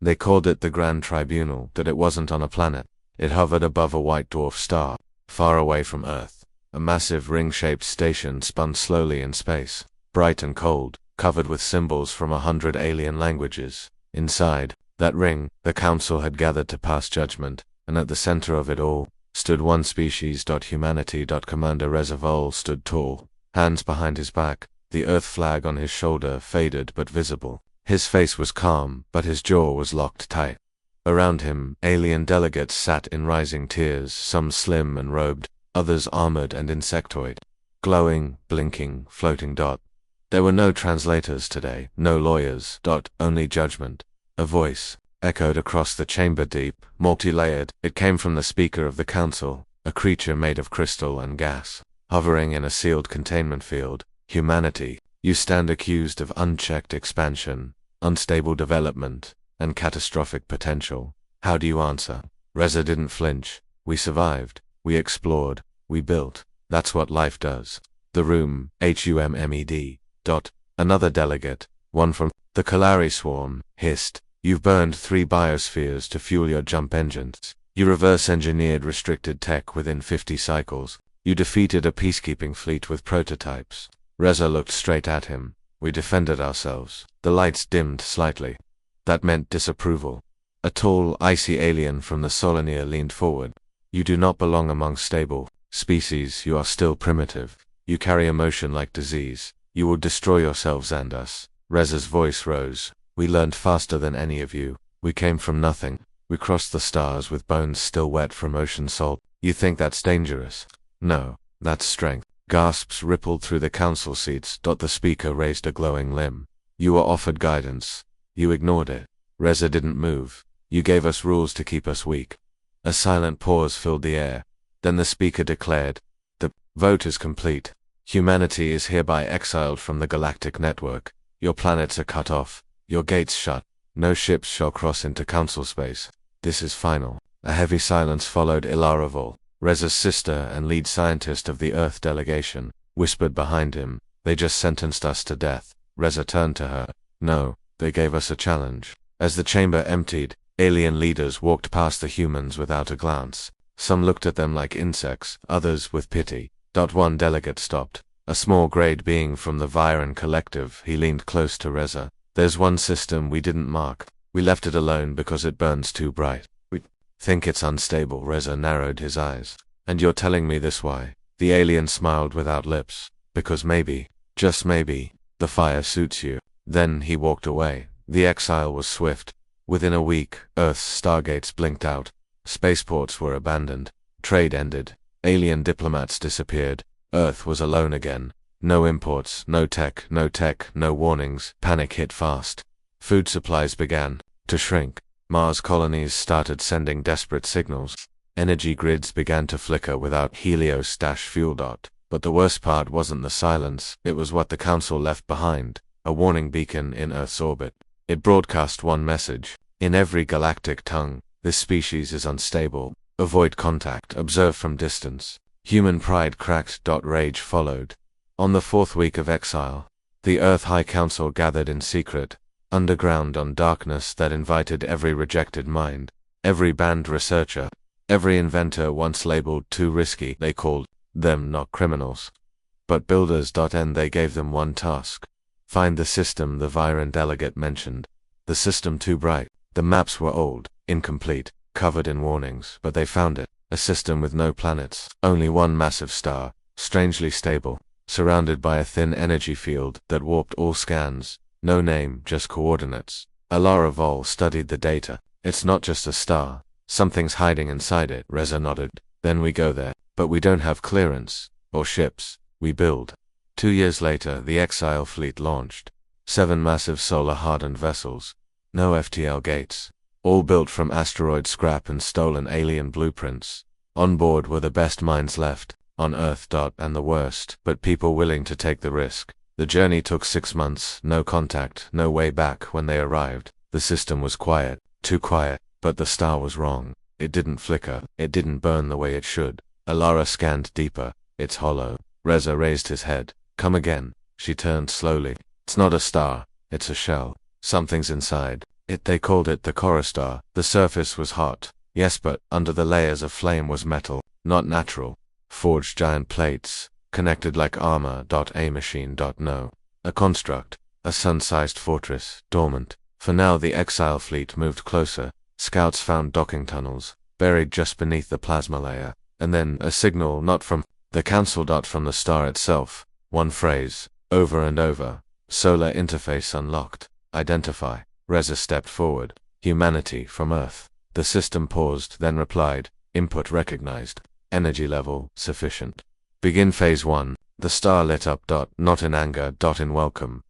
They called it the Grand Tribunal, that it wasn't on a planet. It hovered above a white dwarf star, far away from Earth. A massive ring-shaped station spun slowly in space, bright and cold, covered with symbols from 100 alien languages. Inside that ring, the Council had gathered to pass judgment, and at the center of it all stood one species. Humanity. Commander Reza Vol stood tall, hands behind his back, the Earth flag on his shoulder faded but visible. His face was calm, but his jaw was locked tight. Around him, alien delegates sat in rising tiers, some slim and robed, others armored and insectoid. Glowing, blinking, floating. There were no translators today, no lawyers. Only judgment. A voice echoed across the chamber, deep, multi-layered. It came from the Speaker of the Council, a creature made of crystal and gas, hovering in a sealed containment field. Humanity, you stand accused of unchecked expansion, unstable development, and catastrophic potential. How do you answer? Reza didn't flinch. We survived. We explored. We built. That's what life does. The room, HUMMED. Another delegate, one from the Kalari Swarm, hissed. You've burned 3 biospheres to fuel your jump engines. You reverse-engineered restricted tech within 50 cycles. You defeated a peacekeeping fleet with prototypes. Reza looked straight at him. We defended ourselves. The lights dimmed slightly. That meant disapproval. A tall, icy alien from the Solanier leaned forward. You do not belong among stable species. You are still primitive. You carry emotion like disease. You will destroy yourselves and us. Reza's voice rose. We learned faster than any of you. We came from nothing. We crossed the stars with bones still wet from ocean salt. You think that's dangerous? No, that's strength. Gasps rippled through the council seats. The speaker raised a glowing limb. You were offered guidance. You ignored it. Reza didn't move. You gave us rules to keep us weak. A silent pause filled the air. Then the speaker declared, the vote is complete. Humanity is hereby exiled from the galactic network. Your planets are cut off. Your gates shut. No ships shall cross into council space. This is final. A heavy silence followed. Ilaravol, Reza's sister and lead scientist of the Earth delegation, whispered behind him, they just sentenced us to death. Reza turned to her. No, they gave us a challenge. As the chamber emptied, alien leaders walked past the humans without a glance. Some looked at them like insects, others with pity. One delegate stopped. A small grade being from the Viren collective. He leaned close to Reza. There's one system we didn't mark. We left it alone because it burns too bright. We think it's unstable. Reza narrowed his eyes. And you're telling me this why? The alien smiled without lips. Because maybe, just maybe, the fire suits you. Then he walked away. The exile was swift. Within a week, Earth's stargates blinked out. Spaceports were abandoned. Trade ended. Alien diplomats disappeared. Earth was alone again. No imports, no tech, no warnings. Panic hit fast. Food supplies began to shrink. Mars colonies started sending desperate signals. Energy grids began to flicker without Helios-fuel. But the worst part wasn't the silence, it was what the Council left behind. A warning beacon in Earth's orbit. It broadcast one message. In every galactic tongue, this species is unstable. Avoid contact, observe from distance. Human pride cracked. Rage followed. On the 4th week of exile, the Earth High Council gathered in secret, underground on darkness that invited every rejected mind, every banned researcher, every inventor once labeled too risky. They called them not criminals, but builders. And they gave them one task. Find the system the Viren delegate mentioned. The system too bright. The maps were old, incomplete, covered in warnings, but they found it. A system with no planets, only one massive star, strangely stable, surrounded by a thin energy field that warped all scans. No name, just coordinates. Alara Vol studied the data. It's not just a star. Something's hiding inside it. Reza nodded. Then we go there. But we don't have clearance. Or ships. We build. 2 years later, the Exile fleet launched. 7 massive solar-hardened vessels. No FTL gates. All built from asteroid scrap and stolen alien blueprints. On board were the best minds left on Earth. And the worst, but people willing to take the risk. The journey took 6 months, no contact, no way back. When they arrived, the system was quiet, too quiet, but the star was wrong. It didn't flicker, it didn't burn the way it should. Alara scanned deeper. It's hollow. Reza raised his head. Come again. She turned slowly. It's not a star, it's a shell. Something's inside. They called it the Chorostar. The surface was hot, yes, but under the layers of flame was metal, not natural. Forged giant plates, connected like armor. A machine. No. A construct, a sun-sized fortress, dormant. For now the exile fleet moved closer. Scouts found docking tunnels, buried just beneath the plasma layer, and then a signal not from the council. From the star itself. One phrase, over and over. Solar interface unlocked. Identify. Reza stepped forward. Humanity from Earth. The system paused, then replied. Input recognized. Energy level sufficient. Begin phase 1. The star lit up. Not in anger. In welcome.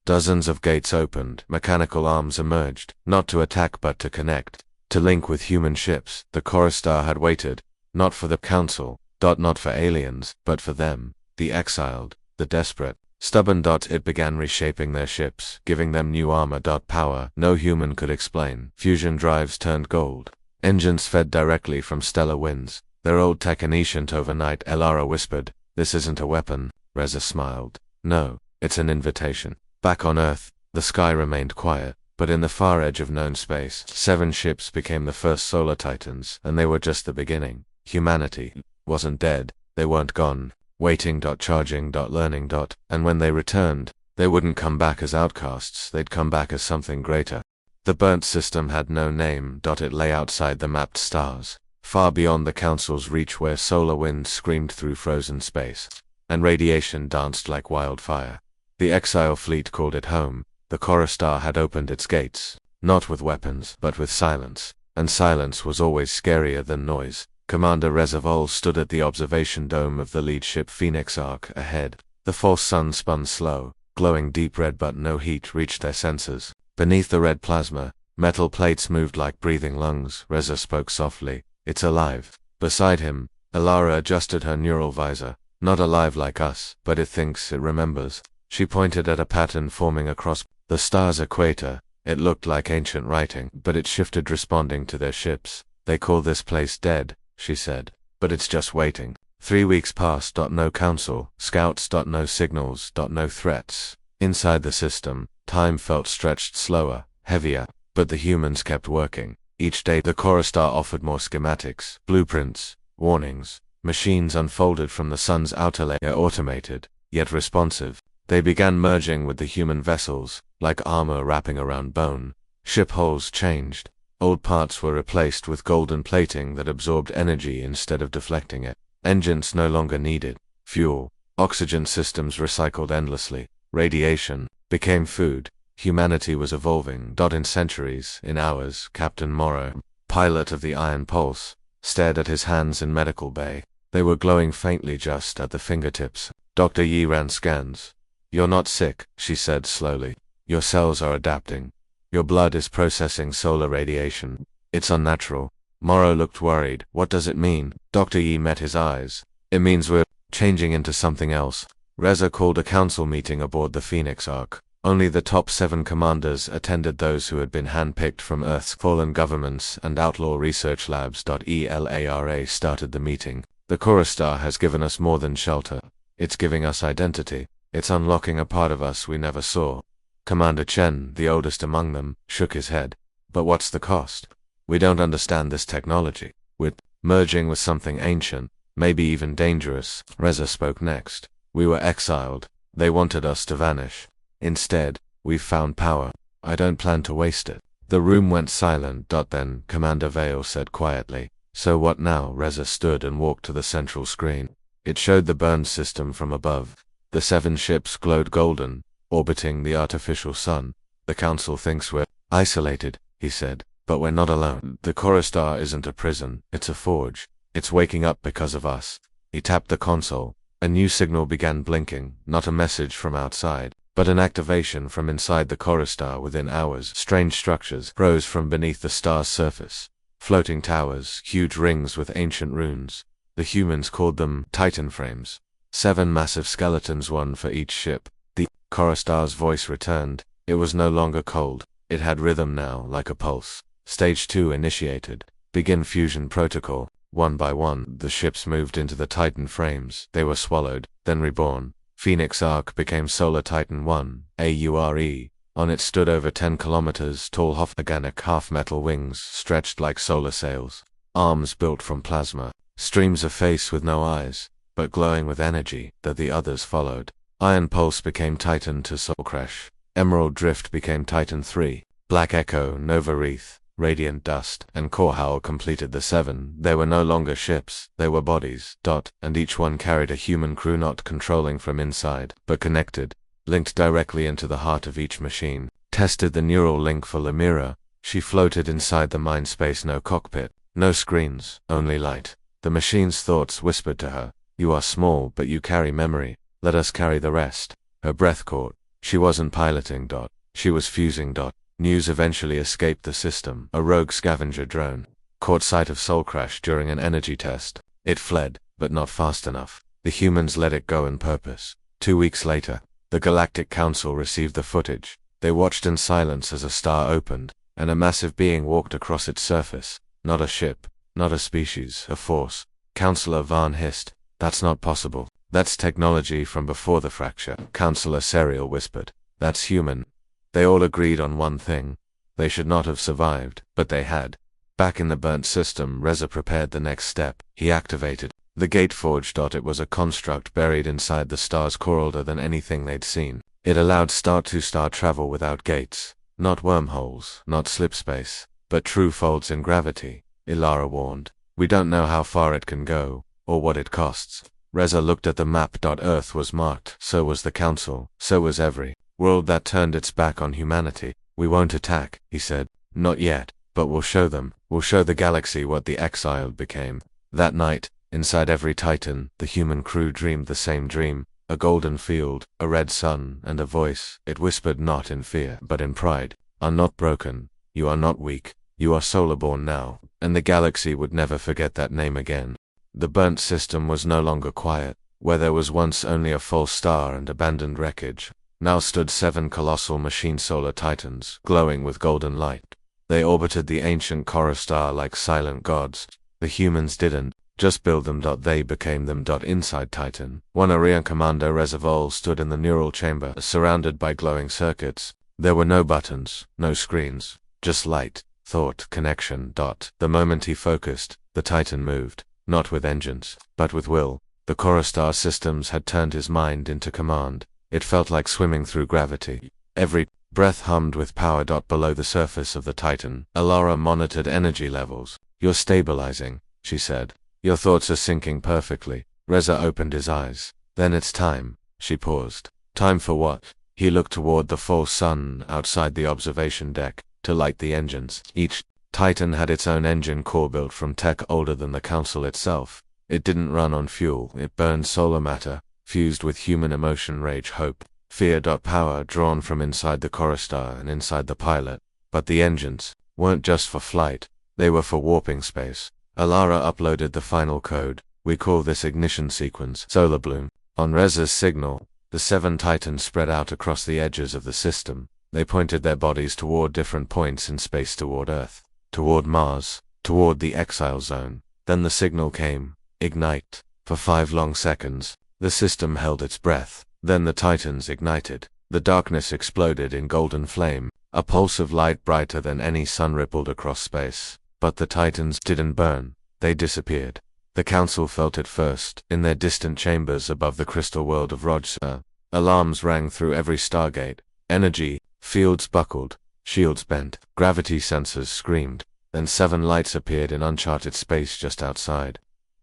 Dozens of gates opened. Mechanical arms emerged, not to attack but to connect, to link with human ships. The Chorostar had waited, not for the council. Not for aliens, but for them, the exiled, the desperate, stubborn. It began reshaping their ships, giving them new armor. Power no human could explain. Fusion drives turned gold. Engines fed directly from stellar winds. Their old tech ancient overnight. Elara whispered, "This isn't a weapon." Reza smiled. "No, it's an invitation." Back on Earth, the sky remained quiet, but in the far edge of known space, 7 ships became the first solar titans, and they were just the beginning. Humanity wasn't dead, they weren't gone, waiting. Charging. Learning. And when they returned, they wouldn't come back as outcasts, they'd come back as something greater. The burnt system had no name. It lay outside the mapped stars, far beyond the council's reach, where solar winds screamed through frozen space, and radiation danced like wildfire. The exile fleet called it home. The Chorostar had opened its gates, not with weapons, but with silence, and silence was always scarier than noise. Commander Rezavol stood at the observation dome of the lead ship Phoenix Arc ahead. The false sun spun slow, glowing deep red, but no heat reached their sensors. Beneath the red plasma, metal plates moved like breathing lungs. Reza spoke softly. "It's alive." Beside him, Elara adjusted her neural visor. "Not alive like us, but it thinks, it remembers." She pointed at a pattern forming across the star's equator. It looked like ancient writing, but it shifted, responding to their ships. "They call this place dead," she said, "but it's just waiting." 3 weeks passed. No council, scouts. No signals. No threats. Inside the system, time felt stretched slower, heavier, but the humans kept working. Each day the Chorostar offered more schematics, blueprints, warnings. Machines unfolded from the sun's outer layer, automated, yet responsive. They began merging with the human vessels, like armor wrapping around bone. Ship hulls changed. Old parts were replaced with golden plating that absorbed energy instead of deflecting it. Engines no longer needed fuel. Oxygen systems recycled endlessly. Radiation became food. Humanity was evolving. In centuries, in hours, Captain Morrow, pilot of the Iron Pulse, stared at his hands in medical bay. They were glowing faintly just at the fingertips. Dr. Yi ran scans. "You're not sick," she said slowly. "Your cells are adapting. Your blood is processing solar radiation. It's unnatural." Morrow looked worried. "What does it mean?" Dr. Yi met his eyes. "It means we're changing into something else." Reza called a council meeting aboard the Phoenix Arc. Only the top 7 commanders attended, those who had been handpicked from Earth's fallen governments and outlaw research labs. Elara started the meeting. "The Chorostar has given us more than shelter. It's giving us identity. It's unlocking a part of us we never saw." Commander Chen, the oldest among them, shook his head. "But what's the cost? We don't understand this technology. We're merging with something ancient, maybe even dangerous." Reza spoke next. "We were exiled. They wanted us to vanish. Instead, we've found power. I don't plan to waste it." The room went silent. Then Commander Vale said quietly, "So what now?" Reza stood and walked to the central screen. It showed the burned system from above. The 7 ships glowed golden, orbiting the artificial sun. "The council thinks we're isolated," he said, "but we're not alone. The Chorostar isn't a prison, it's a forge. It's waking up because of us." He tapped the console. A new signal began blinking, not a message from outside, but an activation from inside the Chorostar. Within hours, strange structures rose from beneath the star's surface. Floating towers, huge rings with ancient runes. The humans called them Titan frames. 7 massive skeletons, one for each ship. The Chorostar's voice returned. It was no longer cold. It had rhythm now, like a pulse. Stage 2 initiated. Begin fusion protocol. One by one, the ships moved into the Titan frames. They were swallowed, then reborn. Phoenix Arc became Solar Titan 1, AURE. On it stood over 10 kilometers tall organic half-metal wings stretched like solar sails, arms built from plasma, streams of face with no eyes, but glowing with energy that the others followed. Iron Pulse became Titan 2 Soul Crash. Emerald Drift became Titan 3. Black Echo, Nova Wreath, Radiant Dust, and Core Howl completed the 7. They were no longer ships, they were bodies, and each one carried a human crew not controlling from inside, but connected, linked directly into the heart of each machine. Tested the neural link for Lemira. She floated inside the mind space, no cockpit, no screens, only light. The machine's thoughts whispered to her, "You are small, but you carry memory. Let us carry the rest." Her breath caught. She wasn't piloting. She was fusing. News eventually escaped the system. A rogue scavenger drone caught sight of Soul Crash during an energy test. It fled, but not fast enough. The humans let it go on purpose. 2 weeks later, the Galactic Council received the footage. They watched in silence as a star opened, and a massive being walked across its surface. Not a ship, not a species, a force. Counselor Vaughn hissed, "That's not possible. That's technology from before the fracture." Counselor Serial whispered, "That's human." They all agreed on one thing. They should not have survived, but they had. Back in the burnt system, Reza prepared the next step. He activated the gate forge. It was a construct buried inside the star's core, older than anything they'd seen. It allowed star-to-star travel without gates. Not wormholes, not slipspace, but true folds in gravity. Ilara warned, "We don't know how far it can go, or what it costs." Reza looked at the map. Earth was marked, so was the Council, so was every world that turned its back on humanity. "We won't attack," he said. "Not yet, but we'll show them. We'll show the galaxy what the Exiled became." That night, inside every Titan, the human crew dreamed the same dream. A golden field, a red sun, and a voice. It whispered not in fear, but in pride. "Are not broken. You are not weak. You are solar-born now." And the galaxy would never forget that name again. The burnt system was no longer quiet. Where there was once only a false star and abandoned wreckage, now stood 7 colossal machine solar titans, glowing with golden light. They orbited the ancient Korra star like silent gods. The humans didn't just build them. They became them. Inside Titan 1, Arian Commander Reservoir stood in the neural chamber, surrounded by glowing circuits. There were no buttons, no screens, just light, thought, connection. The moment he focused, the Titan moved. Not with engines, but with will. The Korra star systems had turned his mind into command. It felt like swimming through gravity. Every breath hummed with power. Below the surface of the Titan, Alara monitored energy levels. "You're stabilizing," she said. "Your thoughts are syncing perfectly." Reza opened his eyes. "Then it's time." She paused. "Time for what?" He looked toward the full sun outside the observation deck, to light the engines. Each Titan had its own engine core built from tech older than the Council itself. It didn't run on fuel. It burned solar matter, fused with human emotion, rage, hope, fear. Power drawn from inside the Korra star and inside the pilot. But the engines weren't just for flight. They were for warping space. Alara uploaded the final code. "We call this ignition sequence Solar Bloom." On Reza's signal, the 7 Titans spread out across the edges of the system. They pointed their bodies toward different points in space, toward Earth, toward Mars, toward the exile zone. Then the signal came. "Ignite." For 5 long seconds, the system held its breath. Then the Titans ignited. The darkness exploded in golden flame. A pulse of light brighter than any sun rippled across space. But the Titans didn't burn. They disappeared. The Council felt it first, in their distant chambers above the crystal world of Rojsa. Alarms rang through every stargate. Energy fields buckled, shields bent, gravity sensors screamed. Then 7 lights appeared in uncharted space just outside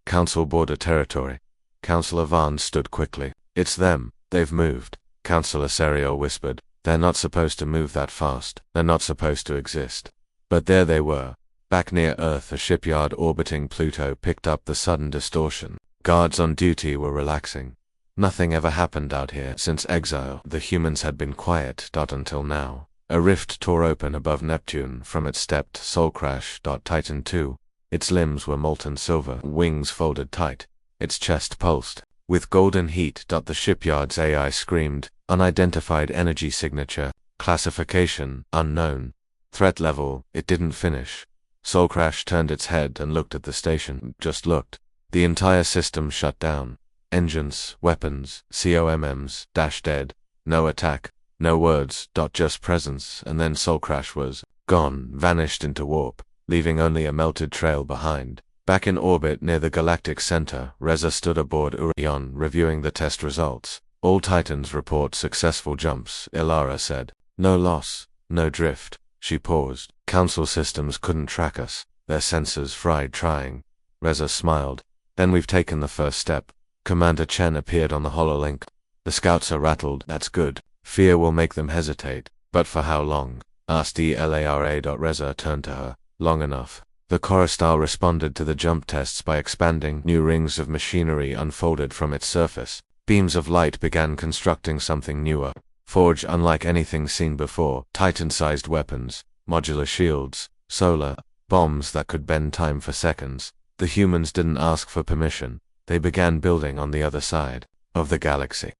Council border territory. Counselor Vaughn stood quickly. "It's them. They've moved." Counselor Serial whispered, "They're not supposed to move that fast. They're not supposed to exist." But there they were. Back near Earth, a shipyard orbiting Pluto picked up the sudden distortion. Guards on duty were relaxing. Nothing ever happened out here since exile. The humans had been quiet. Until now. A rift tore open above Neptune. From it stepped Soul Crash. Titan 2. Its limbs were molten silver, wings folded tight. Its chest pulsed with golden heat. The shipyard's AI screamed, "Unidentified energy signature. Classification, unknown. Threat level." It didn't finish. Soul Crash turned its head and looked at the station. Just looked. The entire system shut down. Engines, weapons, COMMs, dead. No attack. No words, just presence, and then Soul Crash was gone, vanished into warp, leaving only a melted trail behind. Back in orbit near the galactic center, Reza stood aboard Urion, reviewing the test results. All Titans report successful jumps, Ilara said. No loss, no drift. She paused. Council systems couldn't track us. Their sensors fried trying. Reza smiled. Then we've taken the first step. Commander Chen appeared on the hololink. The scouts are rattled, that's good. Fear will make them hesitate. But for how long? Asked Elara. Reza turned to her. Long enough. The Coruscant responded to the jump tests by expanding. New rings of machinery unfolded from its surface. Beams of light began constructing something newer. Forged unlike anything seen before. Titan-sized weapons, modular shields, solar bombs that could bend time for seconds. The humans didn't ask for permission. They began building on the other side of the galaxy.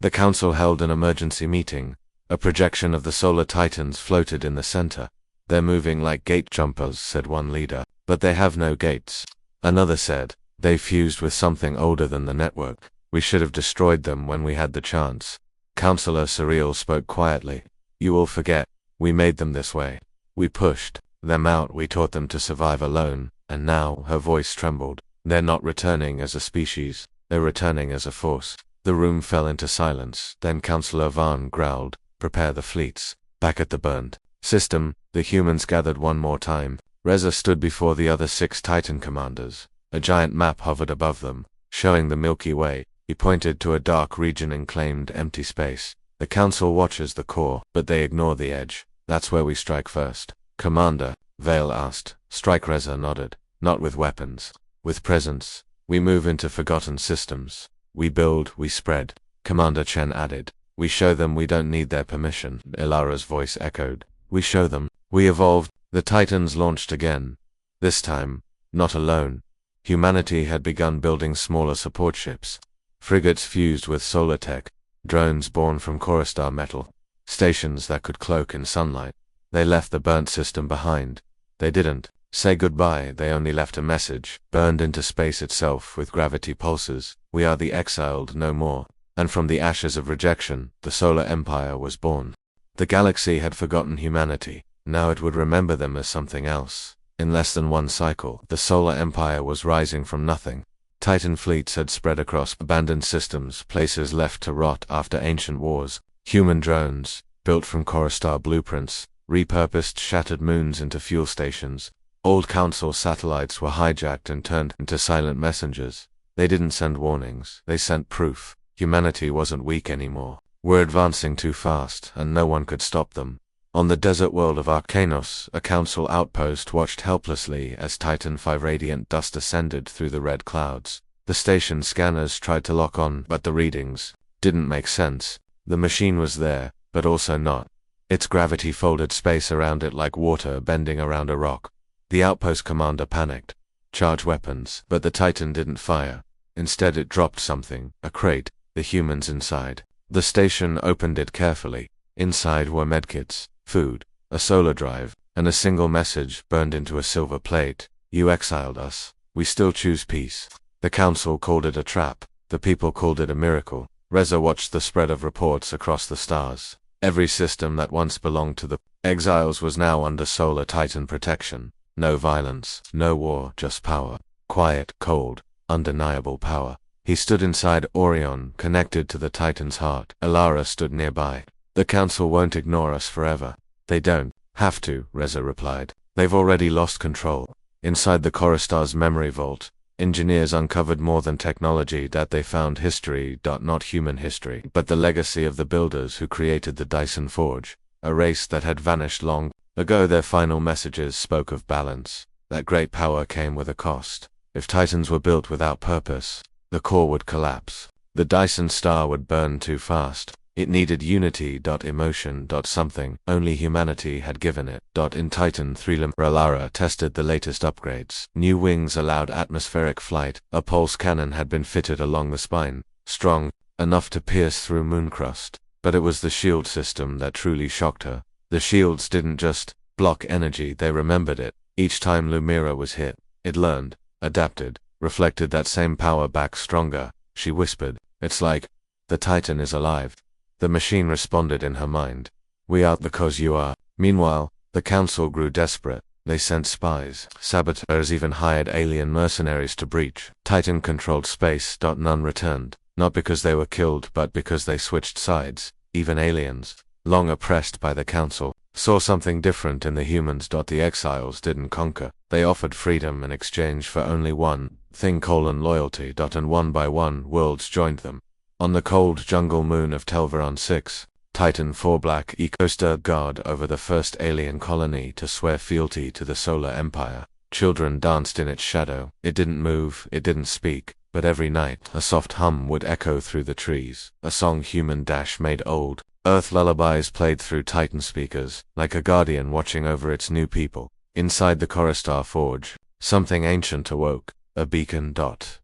The council held an emergency meeting. A projection of the solar titans floated in the center. They're moving like gate jumpers, said one leader. But they have no gates. Another said, they fused with something older than the network. We should have destroyed them when we had the chance. Councillor Surreal spoke quietly. You will forget. We made them this way. We pushed them out, we taught them to survive alone, and now, her voice trembled. They're not returning as a species. They're returning as a force. The room fell into silence. Then Councillor Vaughn growled, prepare the fleets. Back at the burnt system, the humans gathered one more time. Reza stood before the other 6 Titan commanders. A giant map hovered above them, showing the Milky Way. He pointed to a dark region and claimed empty space. The council watches the core, but they ignore the edge. That's where we strike first. Commander, Vale asked. Strike. Reza nodded. Not with weapons. With presence. We move into forgotten systems. We build, we spread. Commander Chen added. We show them we don't need their permission. Ilara's voice echoed. We show them. We evolved. The Titans launched again. This time, not alone. Humanity had begun building smaller support ships. Frigates fused with solar tech. Drones born from Coruscant metal. Stations that could cloak in sunlight. They left the burnt system behind. They didn't say goodbye, they only left a message, burned into space itself with gravity pulses. We are the exiled, no more. And from the ashes of rejection, the solar empire was born. The galaxy had forgotten humanity. Now it would remember them as something else. In less than one cycle, the solar empire was rising from nothing. Titan fleets had spread across abandoned systems, places left to rot after ancient wars. Human drones, built from Coruscant blueprints, repurposed shattered moons into fuel stations. Old council satellites were hijacked and turned into silent messengers. They didn't send warnings, they sent proof. Humanity wasn't weak anymore. We're advancing too fast, and no one could stop them. On the desert world of Arcanos, a council outpost watched helplessly as Titan 5 radiant dust ascended through the red clouds. The station scanners tried to lock on, but the readings didn't make sense. The machine was there, but also not. Its gravity folded space around it like water bending around a rock. The outpost commander panicked. Charge weapons, but the Titan didn't fire. Instead it dropped something, a crate, the humans inside. The station opened it carefully. Inside were medkits, food, a solar drive, and a single message burned into a silver plate. You exiled us. We still choose peace. The council called it a trap. The people called it a miracle. Reza watched the spread of reports across the stars. Every system that once belonged to the exiles was now under solar Titan protection. No violence, no war, just power. Quiet, cold, undeniable power. He stood inside Orion, connected to the Titan's heart. Ilara stood nearby. The council won't ignore us forever. They don't have to, Reza replied. They've already lost control. Inside the Coruscant's memory vault, engineers uncovered more than technology that they found history, not human history, but the legacy of the builders who created the Dyson Forge, a race that had vanished long ago. Their final messages spoke of balance. That great power came with a cost. If Titans were built without purpose, the core would collapse. The Dyson star would burn too fast. It needed unity, emotion, something only humanity had given it. In Titan 3 Ilara tested the latest upgrades. New wings allowed atmospheric flight. A pulse cannon had been fitted along the spine, strong enough to pierce through moon crust. But it was the shield system that truly shocked her. The shields didn't just block energy, they remembered it. Each time Lumira was hit, it learned, adapted, reflected that same power back stronger. She whispered, "It's like the Titan is alive. The machine responded in her mind. We are because you are. Meanwhile, the council grew desperate. They sent spies, saboteurs, even hired alien mercenaries to breach Titan-controlled space. None returned, not because they were killed but because they switched sides. Even aliens, long oppressed by the council, saw something different in the humans. The exiles didn't conquer. They offered freedom in exchange for only one thing: loyalty. And one by one, worlds joined them. On the cold jungle moon of Telveron 6, Titan 4 Black Eco stood guard over the first alien colony to swear fealty to the Solar Empire. Children danced in its shadow. It didn't move, it didn't speak, but every night a soft hum would echo through the trees, a song human made old. Earth lullabies played through Titan speakers, like a guardian watching over its new people. Inside the Coruscant Forge, something ancient awoke, a beacon.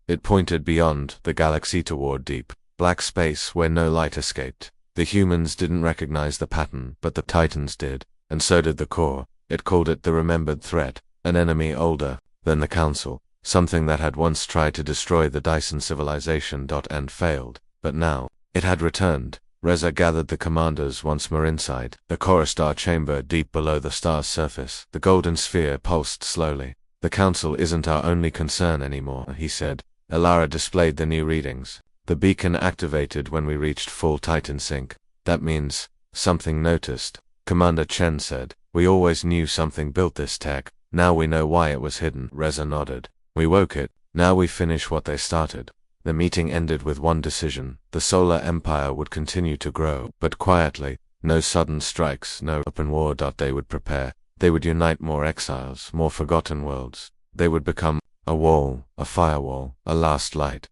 It pointed beyond the galaxy toward deep, black space where no light escaped. The humans didn't recognize the pattern, but the Titans did, and so did the core. It called it the remembered threat, an enemy older than the Council, something that had once tried to destroy the Dyson civilization and failed, but now, it had returned. Reza gathered the commanders once more inside the Coruscant chamber deep below the star's surface. The golden sphere pulsed slowly. The Council isn't our only concern anymore, he said. Alara displayed the new readings. The beacon activated when we reached full Titan sync. That means something noticed, Commander Chen said. We always knew something built this tech. Now we know why it was hidden. Reza nodded. We woke it. Now we finish what they started. The meeting ended with one decision. The Solar Empire would continue to grow, but quietly. No sudden strikes, no open war. They would prepare. They would unite more exiles, more forgotten worlds. They would become a wall, a firewall, a last light.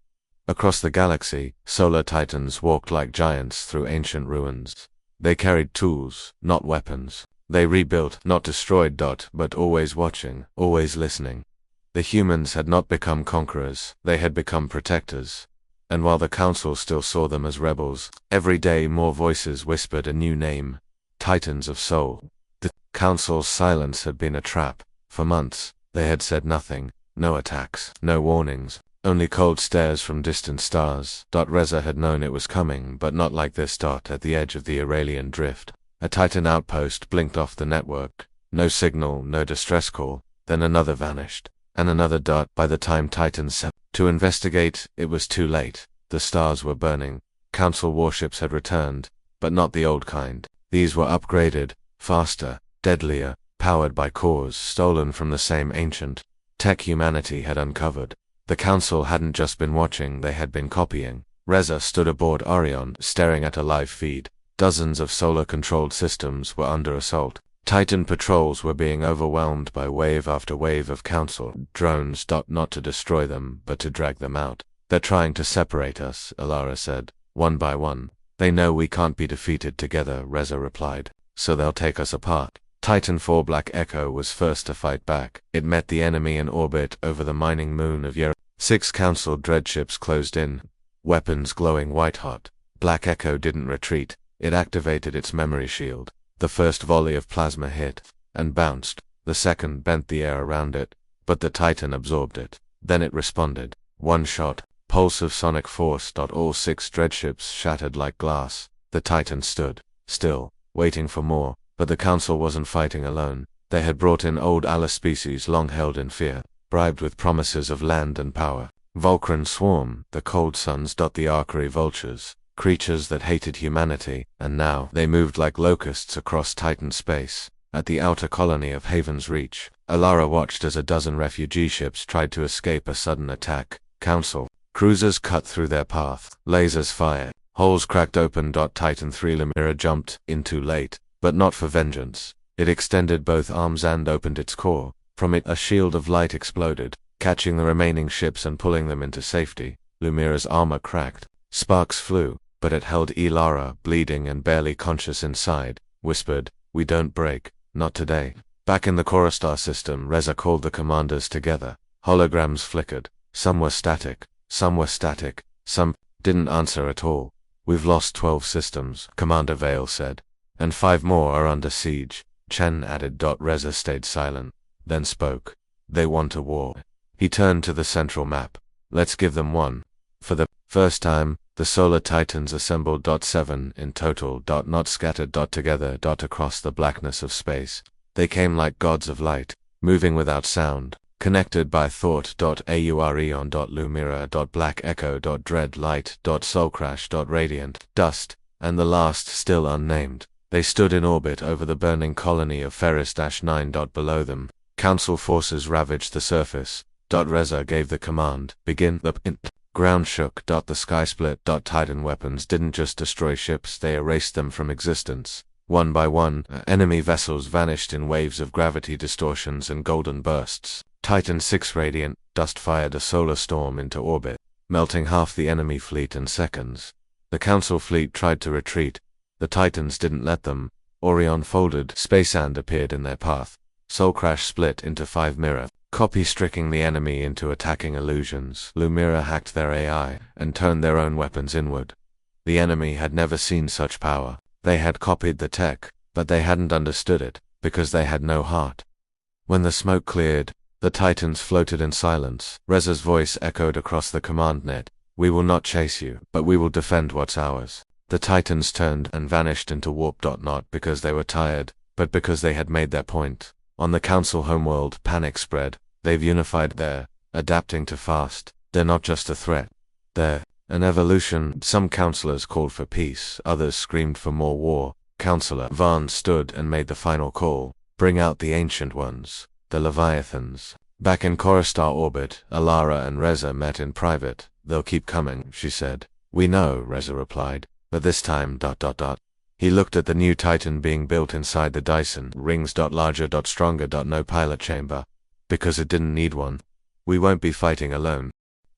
Across the galaxy, Solar Titans walked like giants through ancient ruins. They carried tools, not weapons. They rebuilt, not destroyed. But always watching, always listening. The humans had not become conquerors, they had become protectors. And while the Council still saw them as rebels, every day more voices whispered a new name: Titans of Soul. The Council's silence had been a trap. For months, they had said nothing. No attacks, no warnings. Only cold stares from distant stars. Reza had known it was coming, but not like this. At the edge of the Aurelian drift, a Titan outpost blinked off the network. No signal, no distress call. Then another vanished, and another. By the time Titans set to investigate, it was too late. The stars were burning. Council warships had returned, but not the old kind. These were upgraded, faster, deadlier, powered by cores stolen from the same ancient tech humanity had uncovered. The Council hadn't just been watching, they had been copying. Reza stood aboard Orion, staring at a live feed. Dozens of solar-controlled systems were under assault. Titan patrols were being overwhelmed by wave after wave of Council drones. Not to destroy them, but to drag them out. They're trying to separate us, Alara said, one by one. They know we can't be defeated together, Reza replied, so they'll take us apart. Titan 4 Black Echo was first to fight back. It met the enemy in orbit over the mining moon of Yer. 6 Council dreadships closed in, weapons glowing white-hot. Black Echo didn't retreat. It activated its memory shield. The first volley of plasma hit, and bounced. The second bent the air around it, but the Titan absorbed it. Then it responded. One shot, pulse of sonic force. All 6 dreadships shattered like glass. The Titan stood, still, waiting for more. But the Council wasn't fighting alone. They had brought in old Alice species long held in fear, bribed with promises of land and power. Vulcan Swarm, the Cold Suns. The Archery Vultures, creatures that hated humanity, and now they moved like locusts across Titan space. At the outer colony of Haven's Reach, Alara watched as a dozen refugee ships tried to escape a sudden attack. Council cruisers cut through their path. Lasers fired. Holes cracked open. Titan 3 Lemira jumped in too late. But not for vengeance. It extended both arms and opened its core. From it a shield of light exploded, catching the remaining ships and pulling them into safety. Lumira's armor cracked. Sparks flew, but it held Alara, bleeding and barely conscious inside, whispered, "We don't break, not today." Back in the Coruscant system, Reza called the commanders together. Holograms flickered. Some were static, some didn't answer at all. "We've lost 12 systems," Commander Vale said. "And 5 more are under siege," Chen added. Reza stayed silent, then spoke. "They want a war." He turned to the central map. "Let's give them one." For the first time, The solar titans assembled. 7 in total. Not scattered. Together. Across the blackness of space. They came like gods of light, moving without sound, connected by thought. Aurion. Lumira. Black echo. Dread light. Soulcrash. Radiant dust, and the last still unnamed. They stood in orbit over the burning colony of Ferris-9. Below them, Council forces ravaged the surface. Reza gave the command, begin. The ground shook. The sky split. Titan weapons didn't just destroy ships, they erased them from existence. One by one, enemy vessels vanished in waves of gravity distortions and golden bursts. Titan 6 radiant dust fired a solar storm into orbit, melting half the enemy fleet in seconds. The Council fleet tried to retreat. The Titans didn't let them. Orion folded. Space sand appeared in their path. Soulcrash split into 5 mirror copy, striking the enemy into attacking illusions. Lumira hacked their AI and turned their own weapons inward. The enemy had never seen such power. They had copied the tech, but they hadn't understood it, because they had no heart. When the smoke cleared, the Titans floated in silence. Reza's voice echoed across the command net. We will not chase you, but we will defend what's ours. The Titans turned and vanished into warp. Not because they were tired, but because they had made their point. On the Council homeworld, panic spread. They've unified. They're adapting to fast. They're not just a threat. They're an evolution. Some counselors called for peace, others screamed for more war. Counselor Vaughn stood and made the final call. Bring out the ancient ones, the Leviathans. Back in Coruscant orbit, Alara and Reza met in private. They'll keep coming, she said. We know, Reza replied, but this time. He looked at the new Titan being built inside the Dyson. Rings. Larger. Stronger. No pilot chamber. Because it didn't need one. We won't be fighting alone.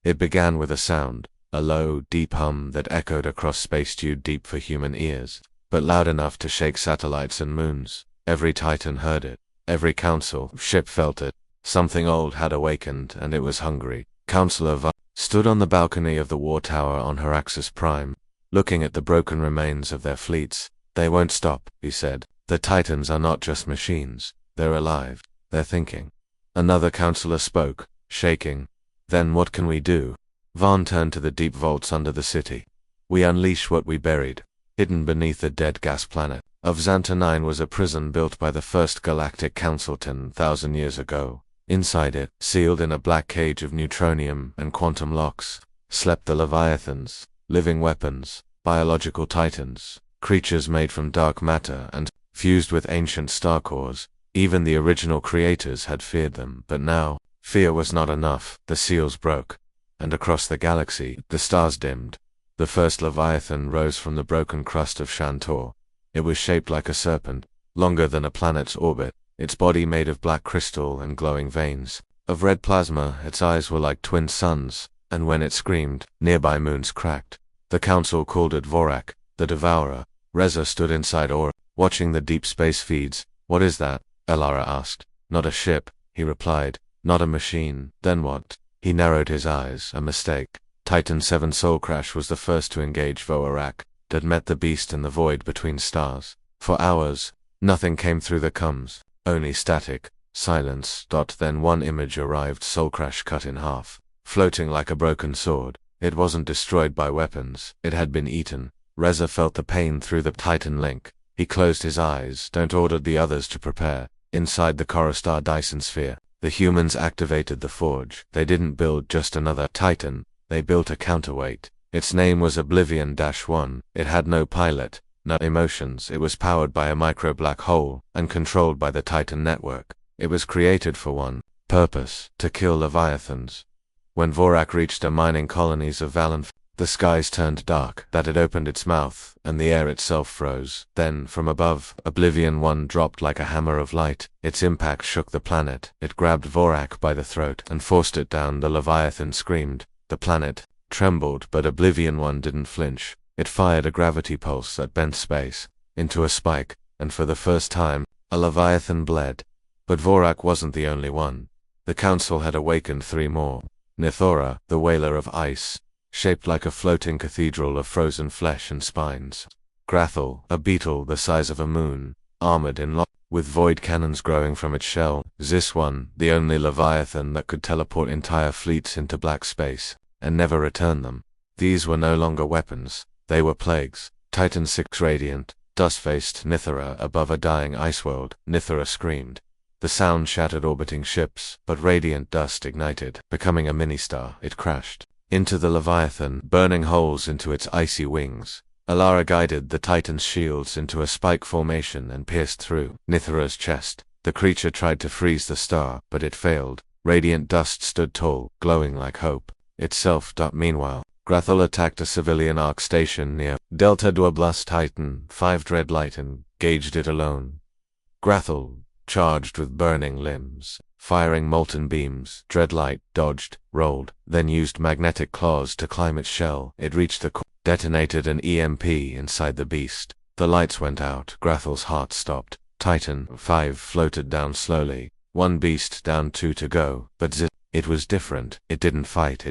It began with a sound, a low, deep hum that echoed across space, too deep for human ears, but loud enough to shake satellites and moons. Every Titan heard it. Every Council ship felt it. Something old had awakened, and it was hungry. Counselor Va stood on the balcony of the war tower on Heraxis Prime, looking at the broken remains of their fleets. They won't stop, he said. The Titans are not just machines. They're alive. They're thinking. Another counselor spoke, shaking. Then what can we do? Vaughn turned to the deep vaults under the city. We unleash what we buried. Hidden beneath the dead gas planet of Xanta 9 was a prison built by the first Galactic Council 10,000 years ago. Inside it, sealed in a black cage of neutronium and quantum locks, slept the Leviathans, living weapons, biological titans, creatures made from dark matter and fused with ancient star cores. Even the original creators had feared them, but now, fear was not enough. The seals broke, and across the galaxy, the stars dimmed. The first Leviathan rose from the broken crust of Shantor. It was shaped like a serpent, longer than a planet's orbit, its body made of black crystal and glowing veins. Of red plasma, its eyes were like twin suns, and when it screamed, nearby moons cracked. The Council called it Vorak, the Devourer. Reza stood inside Aura, watching the deep space feeds. What is that? Alara asked. Not a ship, he replied. Not a machine. Then what? He narrowed his eyes. A mistake. Titan 7 Soulcrash was the first to engage Vorak, that met the beast in the void between stars. For hours, nothing came through the comms. Only static, silence. Then one image arrived. Soulcrash cut in half, floating like a broken sword. It wasn't destroyed by weapons. It had been eaten. Reza felt the pain through the Titan link. He closed his eyes. Don't order the others to prepare. Inside the Coruscant Dyson sphere, the humans activated the forge. They didn't build just another Titan. They built a counterweight. Its name was Oblivion-1. It had no pilot, no emotions. It was powered by a micro-black hole and controlled by the Titan network. It was created for one purpose: to kill Leviathans. When Vorak reached the mining colonies of Valenf, the skies turned dark. That it opened its mouth, and the air itself froze. Then, from above, Oblivion-1 dropped like a hammer of light. Its impact shook the planet. It grabbed Vorak by the throat and forced it down. The Leviathan screamed. The planet trembled, but Oblivion-1 didn't flinch. It fired a gravity pulse that bent space into a spike, and for the first time, a Leviathan bled. But Vorak wasn't the only one. The Council had awakened 3 more. Nithora, the Wailer of Ice, shaped like a floating cathedral of frozen flesh and spines. Grathel, a beetle the size of a moon, armored in lock, with void cannons growing from its shell. Zis-1, the only Leviathan that could teleport entire fleets into black space, and never return them. These were no longer weapons, they were plagues. Titan 6 radiant, dust-faced Nithara above a dying ice world. Nithara screamed. The sound shattered orbiting ships, but radiant dust ignited, becoming a mini-star. It crashed into the Leviathan, burning holes into its icy wings. Alara guided the Titan's shields into a spike formation and pierced through Nithara's chest. The creature tried to freeze the star, but it failed. Radiant dust stood tall, glowing like hope itself. Meanwhile, Grathel attacked a civilian arc station near Delta Dwarblast Titan 5 Dread Light and gauged it alone. Grathel charged with burning limbs, firing molten beams. Dreadlight dodged, rolled, then used magnetic claws to climb its shell. It reached the core, detonated an EMP inside the beast. The lights went out. Grathel's heart stopped. Titan 5 floated down slowly. One beast down, 2 to go. But it was different. It didn't fight.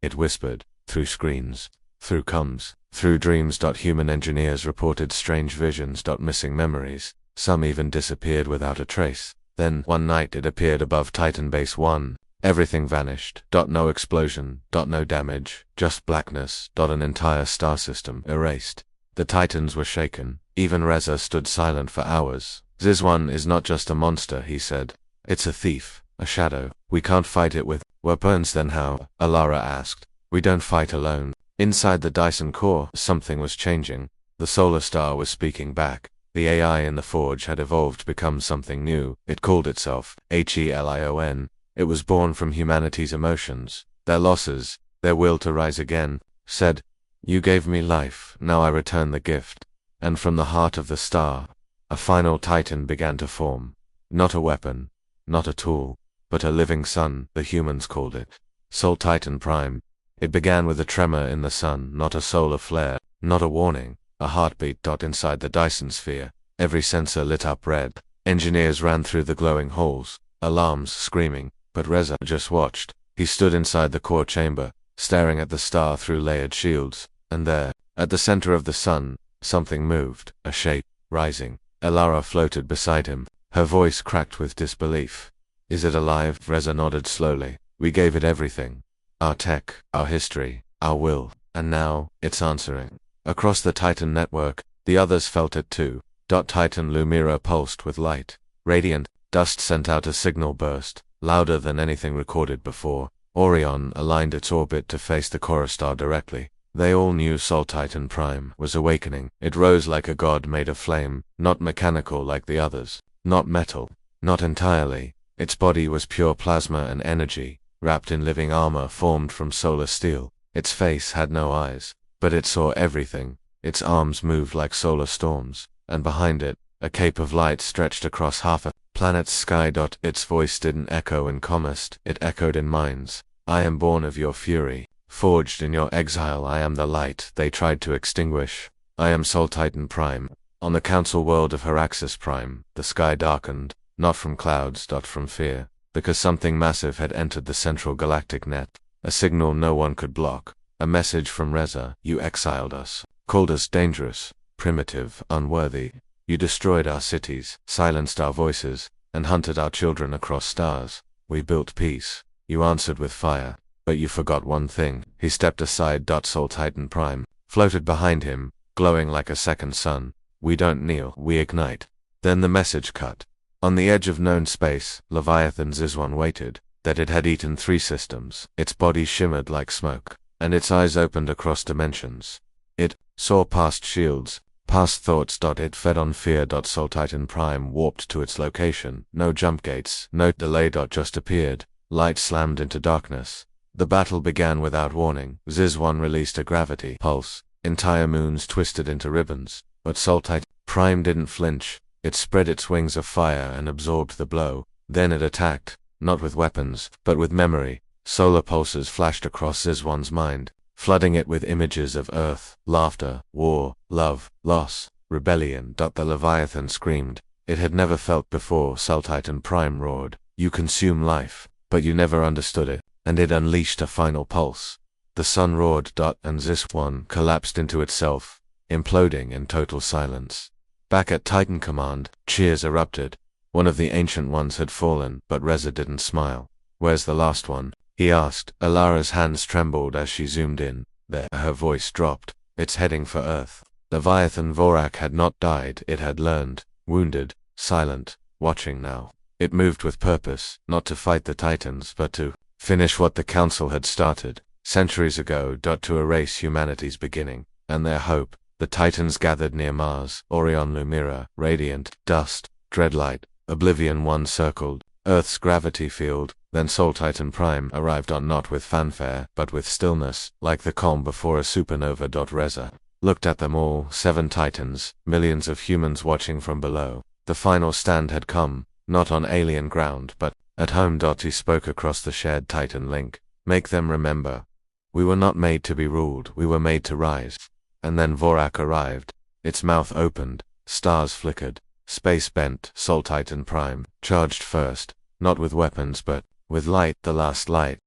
It whispered. Through screens. Through comms. Through dreams. Human engineers reported strange visions. Missing memories. Some even disappeared without a trace. Then, one night it appeared above Titan Base 1. Everything vanished. No explosion. No damage. Just blackness. An entire star system erased. The Titans were shaken. Even Reza stood silent for hours. Zizwan is not just a monster, he said. It's a thief, a shadow. We can't fight it with weapons. Then how? Alara asked. We don't fight alone. Inside the Dyson core, something was changing. The solar star was speaking back. The AI in the forge had evolved to become something new. It called itself Helion. It was born from humanity's emotions, their losses, their will to rise again. Said, "You gave me life, now I return the gift." And from the heart of the star, a final Titan began to form. Not a weapon, not a tool, but a living sun, the humans called it. Soul Titan Prime. It began with a tremor in the sun, not a solar flare, not a warning, a heartbeat. Inside the Dyson sphere, every sensor lit up red. Engineers ran through the glowing halls, alarms screaming, but Reza just watched. He stood inside the core chamber, staring at the star through layered shields, and there, at the center of the sun, something moved, a shape, rising. Alara floated beside him, her voice cracked with disbelief. "Is it alive?" Reza nodded slowly. "We gave it everything. Our tech, our history, our will, and now, it's answering." Across the Titan network, the others felt it too. Titan Lumira pulsed with light. Radiant, dust sent out a signal burst, louder than anything recorded before. Orion aligned its orbit to face the Chorus star directly. They all knew Sol Titan Prime was awakening. It rose like a god made of flame, not mechanical like the others, not metal, not entirely. Its body was pure plasma and energy, wrapped in living armor formed from solar steel. Its face had no eyes, but it saw everything. Its arms moved like solar storms, and behind it, a cape of light stretched across half a planet's sky. Its voice didn't echo in commerce, it echoed in minds. "I am born of your fury. Forged in your exile, I am the light they tried to extinguish. I am Sol Titan Prime." On the council world of Heraxis Prime, the sky darkened, not from clouds, from fear, because something massive had entered the central galactic net, a signal no one could block, a message from Reza. "You exiled us, called us dangerous, primitive, unworthy. You destroyed our cities, silenced our voices, and hunted our children across stars. We built peace. You answered with fire. But you forgot one thing." He stepped aside. Sol Titan Prime floated behind him, glowing like a second sun. "We don't kneel, we ignite." Then the message cut. On the edge of known space, Leviathan Zizwan waited. That it had eaten 3 systems. Its body shimmered like smoke, and its eyes opened across dimensions. It saw past shields, past thoughts. It fed on fear. Sol Titan Prime warped to its location. No jump gates, no delay. Just appeared. Light slammed into darkness. The battle began without warning. Zizwan released a gravity pulse. Entire moons twisted into ribbons. But Sol Titan Prime didn't flinch. It spread its wings of fire and absorbed the blow. Then it attacked, not with weapons, but with memory. Solar pulses flashed across Zizwan's mind, flooding it with images of Earth, laughter, war, love, loss, rebellion. The Leviathan screamed. It had never felt before. Sol Titan Prime roared. "You consume life, but you never understood it." And it unleashed a final pulse. The sun roared. And Zizwan collapsed into itself, imploding in total silence. Back at Titan Command, cheers erupted. One of the Ancient Ones had fallen, but Reza didn't smile. "Where's the last one?" he asked. Alara's hands trembled as she zoomed in. there. Her voice dropped. It's heading for Earth. Leviathan Vorak had not died, it had learned. Wounded, silent, watching now. It moved with purpose, not to fight the Titans, but to finish what the Council had started centuries ago. To erase humanity's beginning and their hope. The Titans gathered near Mars. Orion Lumira, radiant, dust, dreadlight. Oblivion 1 circled Earth's gravity field. Then Sol Titan Prime arrived on, not with fanfare, but with stillness, like the calm before a supernova. Reza looked at them all, 7 Titans, millions of humans watching from below. The final stand had come, not on alien ground, but at home. He spoke across the shared Titan link. Make them remember. We were not made to be ruled, we were made to rise. And then Vorak arrived. Its mouth opened, stars flickered, space bent. Sol Titan Prime charged first, not with weapons but with light, the last light.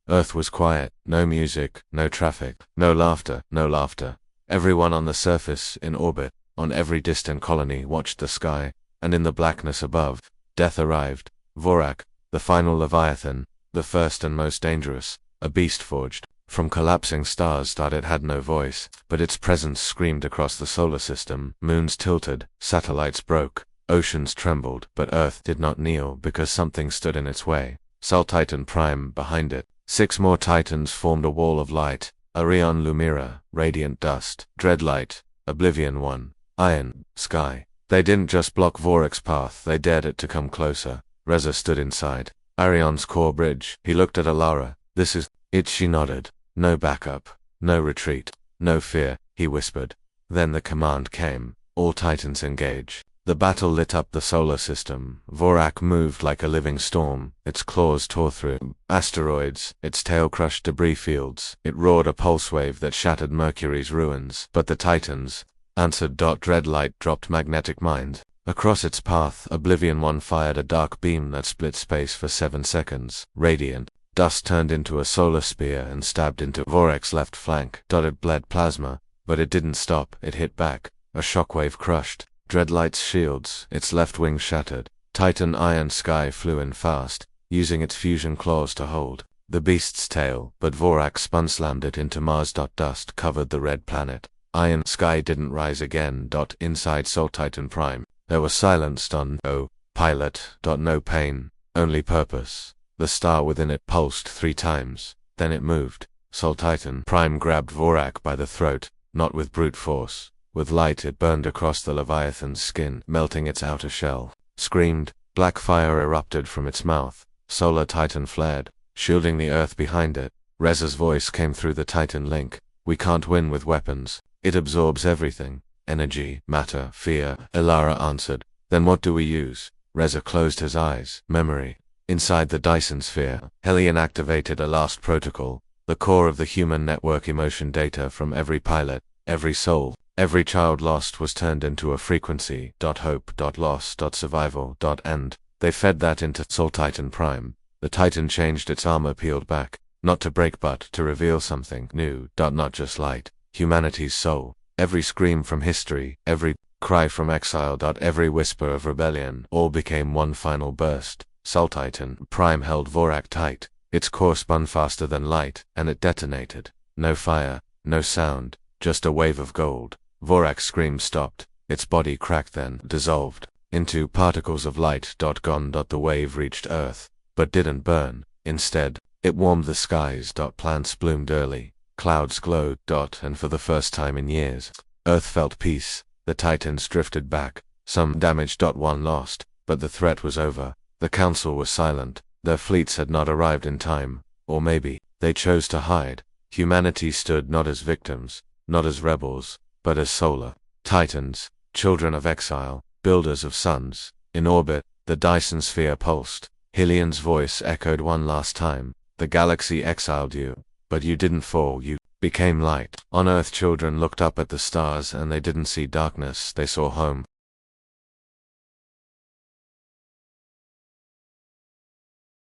Earth was quiet, no music, no traffic, no laughter, no laughter. Everyone on the surface, in orbit, on every distant colony watched the sky, and in the blackness above, death arrived. Vorak, the final Leviathan, the first and most dangerous, a beast forged from collapsing stars. It had no voice, but its presence screamed across the solar system. Moons tilted, satellites broke, oceans trembled, but Earth did not kneel because something stood in its way. Sol Titan Prime behind it. 6 more Titans formed a wall of light. Orion Lumira, radiant dust, dreadlight, Oblivion 1, iron, sky. They didn't just block Vorak's path, they dared it to come closer. Reza stood inside Arion's core bridge. He looked at Alara. This is it. She nodded. No backup, no retreat, no fear, he whispered. Then the command came. All Titans engage. The battle lit up the solar system. Vorak moved like a living storm. Its claws tore through asteroids, its tail crushed debris fields. It roared a pulse wave that shattered Mercury's ruins. But the Titans answered. Dreadlight dropped magnetic mind. Across its path, Oblivion 1 fired a dark beam that split space for 7 seconds. Radiant dust turned into a solar spear and stabbed into Vorak's left flank. It bled plasma, but it didn't stop. It hit back. A shockwave crushed Dreadlight's shields. Its left wing shattered. Titan Iron Sky flew in fast, using its fusion claws to hold the beast's tail, but Vorak spun-slammed it into Mars. Dust covered the red planet. Iron Sky didn't rise again. Inside Sol Titan Prime, there was silence. Oh, pilot. No pain, only purpose. The star within it pulsed 3 times. Then it moved. Sol Titan Prime grabbed Vorak by the throat, not with brute force. With light it burned across the Leviathan's skin, melting its outer shell. Screamed. Black fire erupted from its mouth. Solar Titan flared, shielding the Earth behind it. Reza's voice came through the Titan link. We can't win with weapons. It absorbs everything. Energy, matter, fear. Alara answered. Then what do we use? Reza closed his eyes. Memory. Inside the Dyson sphere, Hellion activated a last protocol. The core of the human network. Emotion data from every pilot, every soul. Every child lost was turned into a frequency. Hope, loss, survival, end. They fed that into Sol Titan Prime. The Titan changed its armor, peeled back, not to break but to reveal something new. Not just light, humanity's soul. Every scream from history, every cry from exile. Every whisper of rebellion, all became one final burst. Sol Titan Prime held Vorak tight. Its core spun faster than light, and it detonated. No fire, no sound, just a wave of gold. Vorak's scream stopped. Its body cracked, then dissolved into particles of light. Gone. The wave reached Earth, but didn't burn. Instead, it warmed the skies. Plants bloomed early. Clouds glowed. And for the first time in years, Earth felt peace. The Titans drifted back. Some damaged. One lost, but the threat was over. The Council was silent. Their fleets had not arrived in time. Or maybe they chose to hide. Humanity stood not as victims, not as rebels, but as solar Titans, children of exile, builders of suns. In orbit, the Dyson sphere pulsed. Hillion's voice echoed one last time. The galaxy exiled you, but you didn't fall, you became light. On Earth, children looked up at the stars and they didn't see darkness, they saw home.